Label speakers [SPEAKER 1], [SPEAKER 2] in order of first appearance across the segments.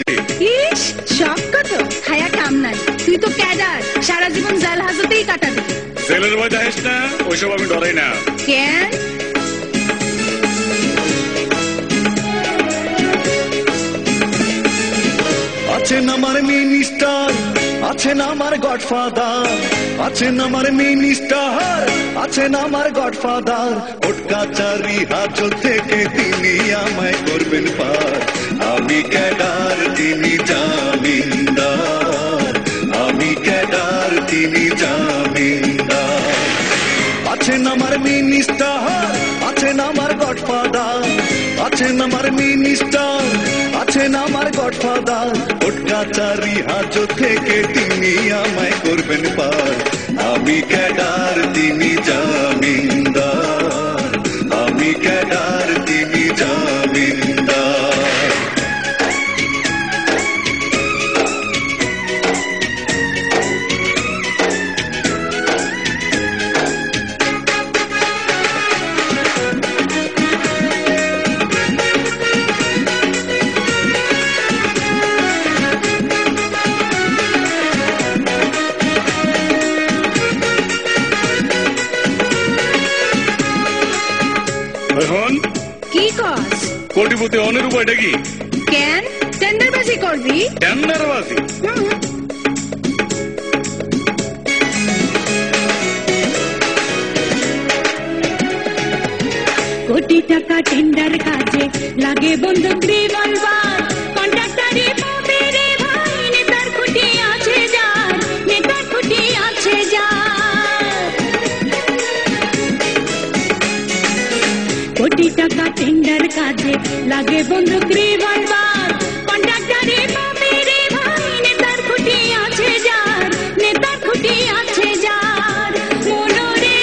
[SPEAKER 1] ইস সব কত খায়া কাম নাই, তুই তো ক্যাডার, সারা জীবন জেল হাজতেই কাটাবি।
[SPEAKER 2] জেলের ভয় দেখিস না, ওইসব আমি ডরাই না।
[SPEAKER 1] কেন?
[SPEAKER 3] আছেন আমার মিনিস্টার, আছেন আমার গডফাদার, আছেন আমার মিনিস্টার, আছেন আমার গডফাদার। কোর্ট কাচারি হাজত থেকে তিনি আমায় করবেন পার। আমি ক্যাডার, তিনি জামিনদার। আমি ক্যাডার, তিনি জামিনদার। আছেন আমার মিনিস্টার, আছেন আমার গডফাদার, আছেন আমার মিনিস্টার, আছেন আমার গডফাদার। কোর্ট কাচারি হাজত থেকে তিনি আমায় করবেন পার। আমি ক্যাডার, তিনি জামিনদার। আমি ক্যাডার, তিনি জামিনদার।
[SPEAKER 2] এখন
[SPEAKER 1] কি কস?
[SPEAKER 2] কোটিপতি অনের উপায়টা কি?
[SPEAKER 1] কেন টেন্ডারবাজি করবি?
[SPEAKER 2] টেন্ডারবাজি?
[SPEAKER 1] কোটি টাকা টেন্ডার কাজে লাগে বন্দুক রিভলভার। কন্ট্রাক্টরে পাবে রে ভাই, নেতার খুঁটি আছে যার, নেতার খুঁটি আছে যার। কোটি টাকা টেন্ডার কাজে লাগে বন্দুক রিভলভার। কন্ট্রাক্টরে পাবে রে ভাই, নেতার খুঁটি আছে যার, নেতার খুঁটি আছে যার। মনোরে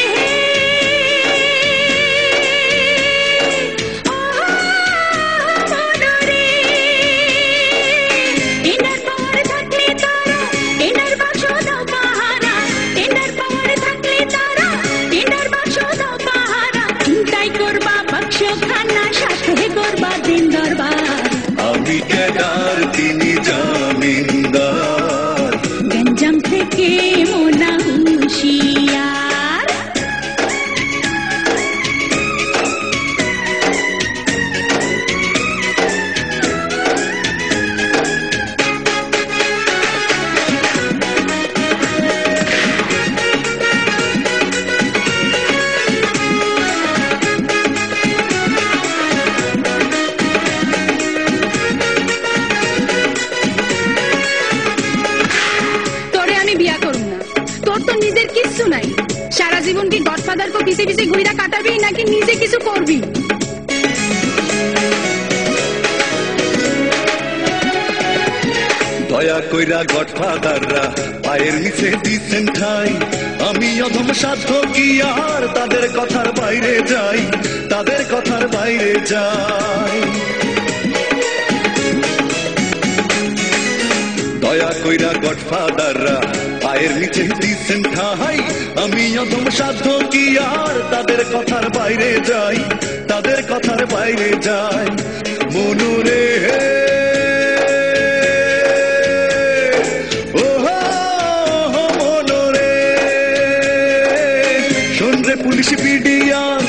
[SPEAKER 1] টেন্ডার পাওয়ার থাকলে তারা টেন্ডার বাক্স দাও পাহারা। টেন্ডার পাওয়ার থাকলে তারা টেন্ডার বাক্স দাও পাহারা। চিন্তাই করবা বাক্স খানা, সাথে করবা দিন দরবার।
[SPEAKER 3] আমি ক্যাডার, তিনি জামিনদার।
[SPEAKER 1] গঞ্জাম থেকে মোনা হুঁশিয়ার। তোরে আমি বিয়া করব না, তোর তো নিজের কিচ্ছু নাই। সারা জীবন কি গডফাদার কো পিছে পিছে ঘুইরা কাটাবি নাকি নিজে কিছু করবি?
[SPEAKER 3] দয়া কইরা গডফাদাররা পায়ের নিচে দিচ্ছেন ঠাই। আমি অধম সাধ্য কি আর তাদের কথার বাইরে যাই, তাদের কথার বাইরে যাই। দয়া কইরা গডফাদাররা পায়ের নিচে দিচ্ছেন ঠাই। আমি অধম সাধ্য কি আর তাদের কথার বাইরে যাই, তাদের কথার বাইরে যাই। মনুরে পুলিশ বিডিআর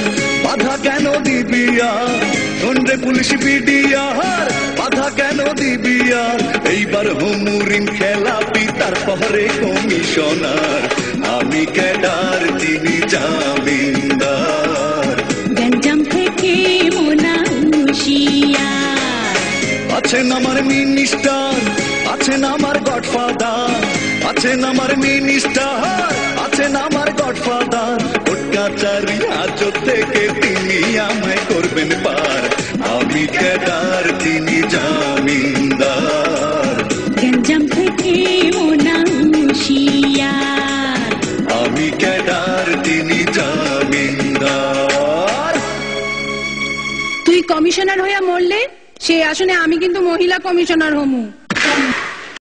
[SPEAKER 3] বাধা কেন দিবি আর? শোনরে পুলিশ বিডিআর বাধা কেন দিবি আর? এইবার হুমুরিন খেলাপি, তার পরে কমিশনার। আমি ক্যাডার, তিনি জামিনদার।
[SPEAKER 1] গঞ্জাম থেকে মোনা হুঁশিয়ার।
[SPEAKER 3] আছেন আমার মিনিস্টার, আছেন আমার গডফাদার, আছেন আমার মিনিস্টার, আছেন আমার গডফাদার। কোর্ট কাচারি হাজত থেকে তিনি আমায় করবেন পার। আমি ক্যাডার, তিনি জামিনদার।
[SPEAKER 1] গঞ্জাম থেকে মোনা হুঁশিয়ার।
[SPEAKER 3] আমি ক্যাডার, তিনি জামিনদার।
[SPEAKER 1] তুই কমিশনার হইয়া মরলে সেই আসনে আমি কিন্তু মহিলা কমিশনার হমু।